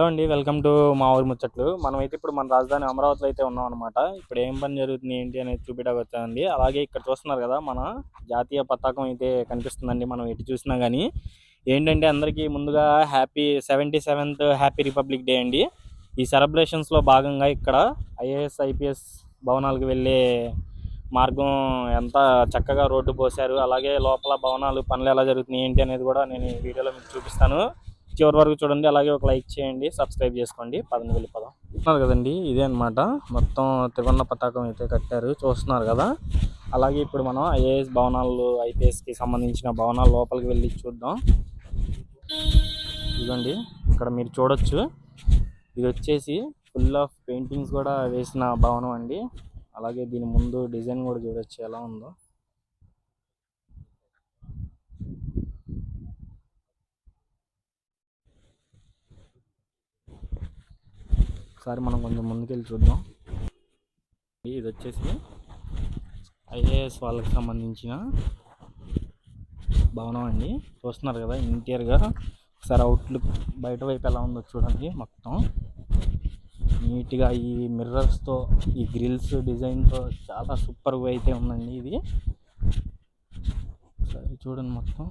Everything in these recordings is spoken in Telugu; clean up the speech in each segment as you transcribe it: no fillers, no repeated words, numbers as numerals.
హలో అండి, వెల్కమ్ టు మా ఊరి ముచ్చట్లు. మనమైతే ఇప్పుడు మన రాజధాని అమరావతిలో అయితే ఉన్నాం అనమాట. ఇప్పుడు ఏం పని జరుగుతుంది ఏంటి అనేది చూపించడానికి వచ్చానండి. అలాగే ఇక్కడ చూస్తున్నారు కదా, మన జాతీయ పతాకం అయితే కనిపిస్తుందండి. మనం ఎటు చూసినా కానీ ఏంటంటే అందరికీ ముందుగా 77th హ్యాపీ రిపబ్లిక్ డే అండి. ఈ సెలబ్రేషన్స్లో భాగంగా ఇక్కడ ఐఏఎస్ ఐపీఎస్ భవనాలకు వెళ్ళే మార్గం ఎంత చక్కగా రోడ్డు పోశారు. అలాగే లోపల భవనాలు పనులు ఎలా జరుగుతున్నాయి ఏంటి అనేది కూడా నేను ఈ వీడియోలో మీకు చూపిస్తాను. చివరి వరకు చూడండి. అలాగే ఒక లైక్ చేయండి, సబ్స్క్రైబ్ చేసుకోండి. పదండి వెళ్ళిపోదాం. చూస్తున్నారు కదండి, ఇదే అనమాట మొత్తం త్రివర్ణ పతాకం అయితే కట్టారు, చూస్తున్నారు కదా. అలాగే ఇప్పుడు మనం ఐఏఎస్ భవనాలు ఐపీఎస్కి సంబంధించిన భవనాల లోపలికి వెళ్ళి చూద్దాం. ఇదిగోండి, ఇక్కడ మీరు చూడొచ్చు. ఇది వచ్చేసి ఫుల్ ఆఫ్ పెయింటింగ్స్ కూడా వేసిన భవనం అండి. అలాగే దీని ముందు డిజైన్ కూడా చూడొచ్చు ఎలా ఉందో. ఒకసారి మనం కొంచెం ముందుకెళ్ళి చూద్దాం. ఇది వచ్చేసి ఐఏఎస్ వాళ్ళకి సంబంధించిన భవనం అండి. చూస్తున్నారు కదా ఇంటీరియర్గా. ఒకసారి అవుట్లుక్ బయట వైపు ఎలా ఉందో చూడండి. మొత్తం నీట్గా ఈ మిర్రర్స్తో, ఈ గ్రిల్స్ డిజైన్తో చాలా సూపర్గా అయితే ఉందండి ఇది. ఒకసారి చూడండి మొత్తం.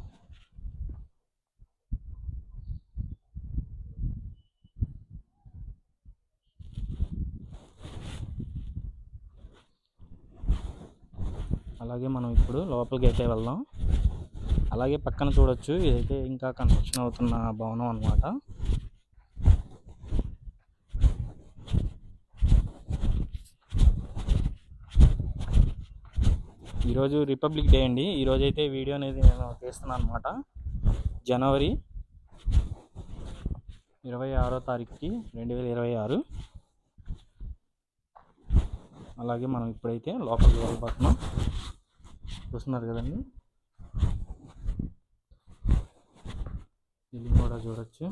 అలాగే మనం ఇప్పుడు లోపలికి అయితే వెళ్దాం. అలాగే పక్కన చూడొచ్చు, ఇదైతే ఇంకా కన్స్ట్రక్షన్ అవుతున్న భవనం అన్నమాట. ఈరోజు రిపబ్లిక్ డే అండి. ఈరోజు అయితే వీడియో అనేది నేను తీస్తున్నాను అనమాట. జనవరి 26వ తారీఖుకి 2026. అలాగే మనం ఇప్పుడైతే లోపలికి వెళ్ళిపోతున్నాం. చూస్తున్నారు కదండి, ఇది కూడా చూడొచ్చు.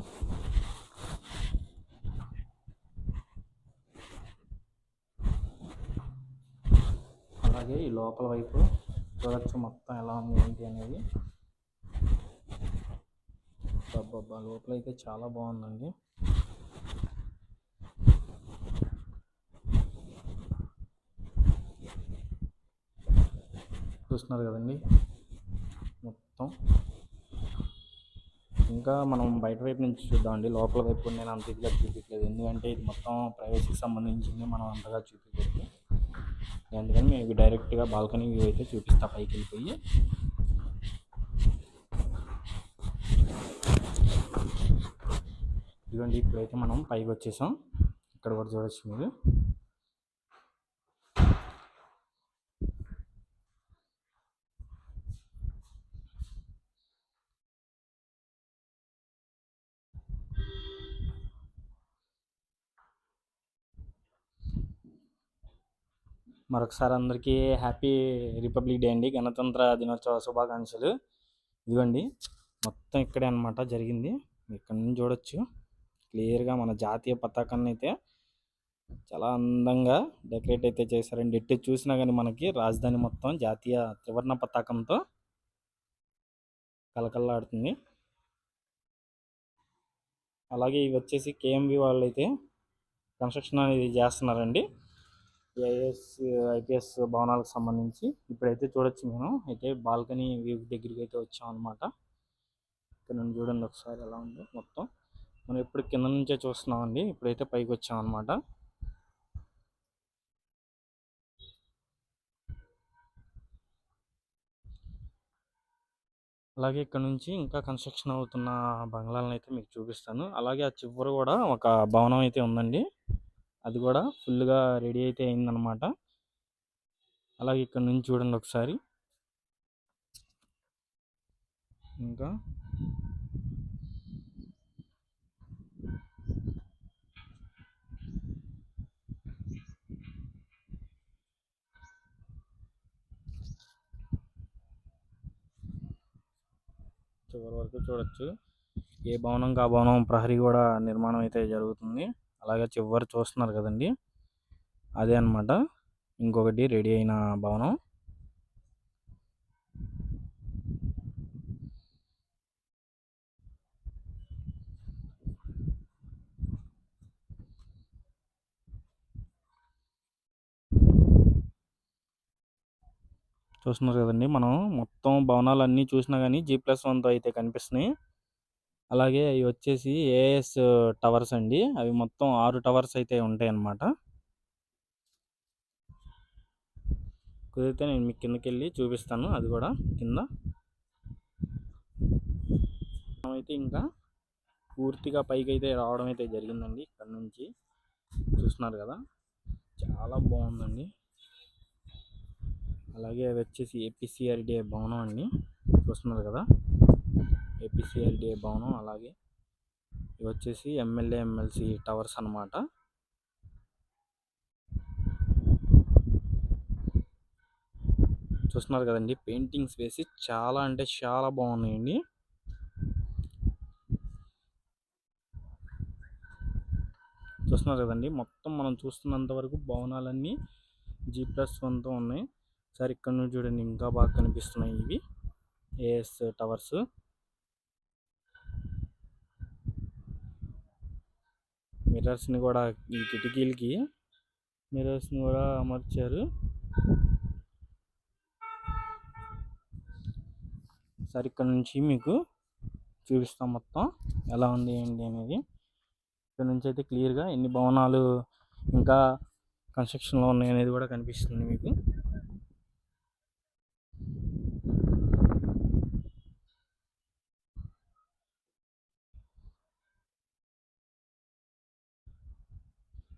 అలాగే ఈ లోపల వైపు చూడొచ్చు మొత్తం ఎలా ఉంది ఏంటి అనేది. లోపల అయితే చాలా బాగుందండి. చూస్తున్నారు కదండి మొత్తం. ఇంకా మనం బయట వైపు నుంచి చూద్దామండి. లోపల వైపు నేను అంత ఇదిగా చూపించలేదు, ఎందుకంటే ఇది మొత్తం ప్రైవసీకి సంబంధించింది, మనం అంతగా చూపించలేదు. అందుకని మీకు డైరెక్ట్గా బాల్కనీ వ్యూ అయితే చూపిస్తా పైకి వెళ్ళిపోయి. ఇదిగోండి, ఇప్పుడైతే మనం పైకి వచ్చేసాం. ఇక్కడ కూడా చూడొచ్చు మీరు. మరొకసారి అందరికీ హ్యాపీ రిపబ్లిక్ డే అండి, గణతంత్ర దినోత్సవ శుభాకాంక్షలు. ఇదిగోండి మొత్తం ఇక్కడే అనమాట జరిగింది. ఇక్కడ నుంచి చూడొచ్చు క్లియర్గా మన జాతీయ పతాకాన్ని అయితే చాలా అందంగా డెకరేట్ అయితే చేశారండి. ఎట్టి చూసినా కానీ మనకి రాజధాని మొత్తం జాతీయ త్రివర్ణ పతాకంతో కలకల్లాడుతుంది. అలాగే ఇవి వచ్చేసి కేఎంబి వాళ్ళు అయితే కన్స్ట్రక్షన్ అనేది చేస్తున్నారండి, ఐఏఎస్ ఐపీఎస్ భవనాలకు సంబంధించి. ఇప్పుడైతే చూడొచ్చు, మేము అయితే బాల్కనీ వ్యూ దగ్గరికి అయితే వచ్చాం అనమాట. ఇక్కడ నుండి చూడండి ఒకసారి ఎలా ఉందో మొత్తం. మనం ఎప్పుడు కింద నుంచే చూస్తున్నామండి, ఇప్పుడైతే పైకి వచ్చాం అనమాట. అలాగే ఇక్కడ నుంచి ఇంకా కన్స్ట్రక్షన్ అవుతున్న బంగ్లాలను అయితే మీకు చూపిస్తాను. అలాగే ఆ చివర కూడా ఒక భవనం అయితే ఉందండి, అది కూడా ఫుల్గా రెడీ అయితే అయిందనమాట. అలాగే ఇక్కడ నుంచి చూడండి ఒకసారి. ఇంకా చివరి వరకు చూడొచ్చు. ఏ భవనం కా భవనం ప్రహరీ కూడా నిర్మాణం అయితే జరుగుతుంది. అలాగే చివరి చూస్తున్నారు కదండి, అదే అనమాట ఇంకొకటి రెడీ అయిన భవనం. చూస్తున్నారు కదండి, మనం మొత్తం భవనాలన్నీ చూసినా కానీ G+1తో అయితే కనిపిస్తున్నాయి. అలాగే అవి వచ్చేసి ఏఎస్ టవర్స్ అండి. అవి మొత్తం 6 టవర్స్ అయితే ఉంటాయి అన్నమాట. కుదిరితే నేను మీకు కిందకి వెళ్ళి చూపిస్తాను, అది కూడా కింద. మనమైతే ఇంకా పూర్తిగా పైకి అయితే రావడం అయితే జరిగిందండి. ఇక్కడ నుంచి చూస్తున్నారు కదా, చాలా బాగుందండి. అలాగే అవి వచ్చేసి ఏపీసీఆర్డీఏ భవనం అండి, చూస్తున్నారు కదా, ఏపీసీఆర్డీఏ భవనం. అలాగే ఇవి వచ్చేసి ఎమ్మెల్యే ఎమ్మెల్సీ టవర్స్ అన్నమాట. చూస్తున్నారు కదండి, పెయింటింగ్స్ వేసి చాలా అంటే చాలా బాగున్నాయండి. చూస్తున్నారు కదండి, మొత్తం మనం చూస్తున్నంత వరకు భవనాలన్నీ G+1తో ఉన్నాయి. సరే ఇక్కడ నుంచి చూడండి, ఇంకా బాగా కనిపిస్తున్నాయి ఇవి ఏఎస్ టవర్స్. మిర్రర్స్ని కూడా, ఈ కిటికీలకి మిర్రర్స్ని కూడా అమర్చారు. సరే ఇక్కడ నుంచి మీకు చూపిస్తాం మొత్తం ఎలా ఉంది ఏంటి అనేది. ఇక్కడ నుంచి అయితే క్లియర్గా ఎన్ని భవనాలు ఇంకా కన్స్ట్రక్షన్లో ఉన్నాయి అనేది కూడా కనిపిస్తుంది మీకు.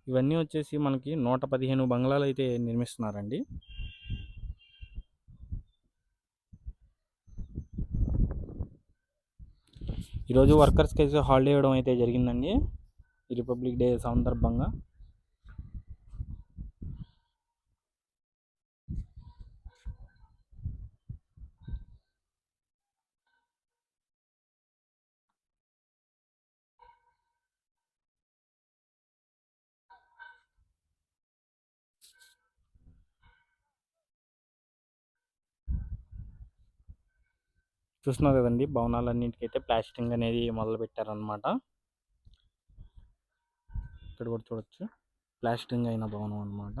ఇవన్నీ వచ్చేసి మనకి 115 బంగ్లాలు అయితే నిర్మిస్తున్నారండి. ఈరోజు వర్కర్స్కి అయితే హాలిడే ఇవ్వడం అయితే జరిగిందండి, ఈ రిపబ్లిక్ డే సందర్భంగా. చూస్తున్నారు కదండి, భవనాలన్నింటికైతే ప్లాస్టింగ్ అనేది మొదలు పెట్టారనమాట. ఇక్కడ కూడా చూడొచ్చు, ప్లాస్టింగ్ అయిన భవనం అనమాట.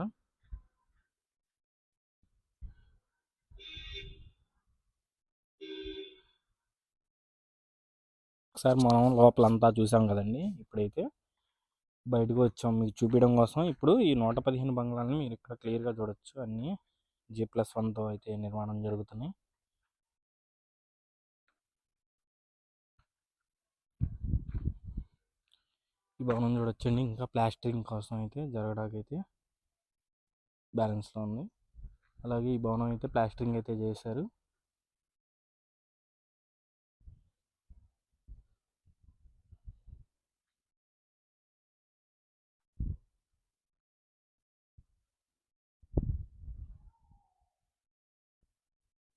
ఒకసారి మనం లోపలంతా చూసాం కదండి, ఇప్పుడైతే బయటకు వచ్చాం మీకు చూపించడం కోసం. ఇప్పుడు ఈ 115 బంగ్లాలని మీరు ఇక్కడ క్లియర్గా చూడొచ్చు, అన్నీ G+1తో అయితే నిర్మాణం జరుగుతున్నాయి. ఈ భవనం చూడొచ్చండి, ఇంకా ప్లాస్టరింగ్ కోసం అయితే జరగడానికి అయితే బ్యాలెన్స్లో ఉంది. అలాగే ఈ భవనం అయితే ప్లాస్టరింగ్ అయితే చేశారు.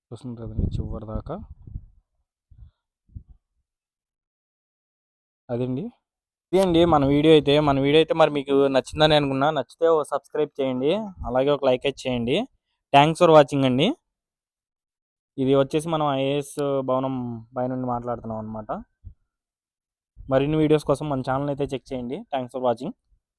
చూస్తుంది కదండి చివరి దాకా. అదండి, ఇది అండి మన వీడియో అయితే మరి మీకు నచ్చిందని అనుకున్నా. నచ్చితే ఓ సబ్స్క్రైబ్ చేయండి, అలాగే ఒక లైక్ అయితే చేయండి. థ్యాంక్స్ ఫర్ వాచింగ్ అండి. ఇది వచ్చేసి మనం ఐఏఎస్ భవనం పై నుండి మాట్లాడుతున్నాం అనమాట. మరిన్ని వీడియోస్ కోసం మన ఛానల్ అయితే చెక్ చేయండి. Thanks for watching.